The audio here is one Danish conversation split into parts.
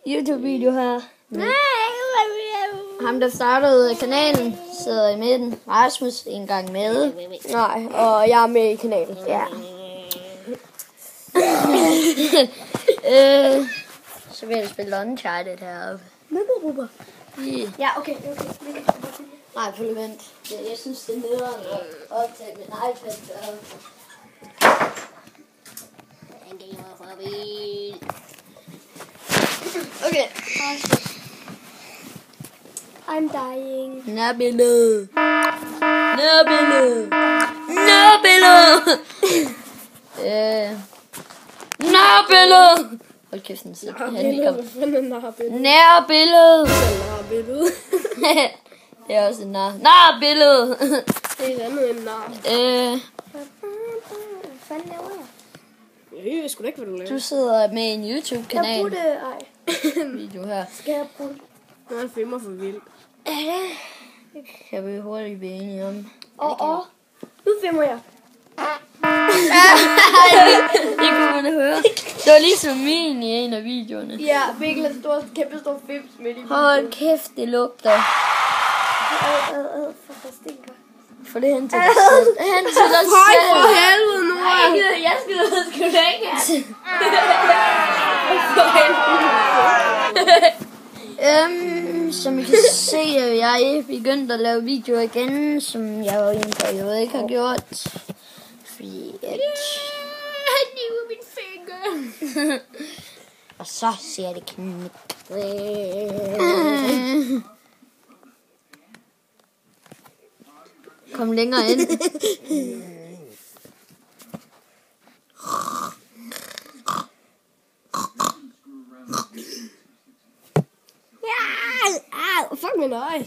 YouTube-video her. Ham, der startede kanalen, sidder i midten. Rasmus en gang med. Nej, og jeg er med i kanalen. Ja. Så vil jeg spille Uncharted heroppe. Med Ruber. Ja, okay. Nej, for vent. Jeg synes, det er nederen at optage min iPad. Okay. I'm dying. Nabilo. Nabilo. Hold kæft, den sidder handicap. Nærbillede. Det er også en nar. Narbillede. Det er andet end nar. Hvad fanden laver jeg? Jeg sgu da ikke, hvad du laver. Du sidder med en YouTube-kanal. Jeg bruger det, video her. Skal jeg bruge det? Nu er en filmer for vildt. Kan vi hurtigt blive enige om? Nu filmer jeg. Det kunne man høre. Det var ligesom min i en af videoerne. Ja, virkelig kæmpe stor fims midt i videoen. Hold kæft, det lugter. For det stinker. For det hen til dig selv. Hen til dig selv. Høj for helvede nu. Jeg skal da ikke som I kan se, er jeg begyndt at lave videoer igen, som jeg jo i en periode ikke har gjort. Fordi at... min finger. Og så ser det knæk. Kom længere ind. Fuck min øje.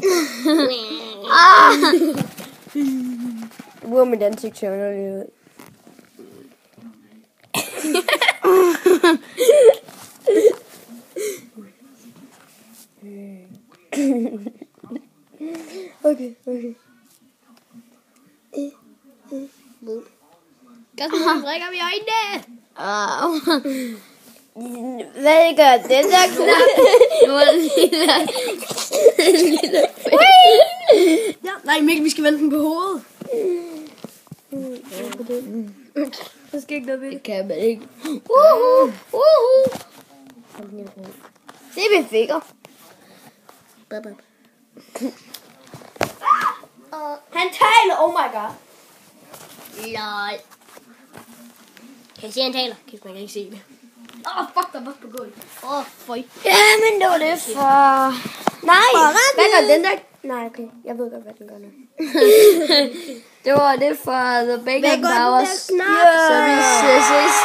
Hvor mit ansigt ser underligt ud. Okay. Kasper, drikker vi øjnene. Hvad gør det der knap? Nu er det lille. Ja, nej, Mikkel, vi skal vende den på hovedet. Der skal ikke noget ved det. Det kan man ikke. Se min finger. Han taler, oh my god. Lol. Kan I se, han taler? Kæft, man kan ikke se det. Fuck, der var på gulvet. Føj. Ja, men det var det for... Nej, hvad gør den der? Nej, okay, jeg ved godt, hvad den gør nu. Det var det for The Bacon Powers. Så vi ses.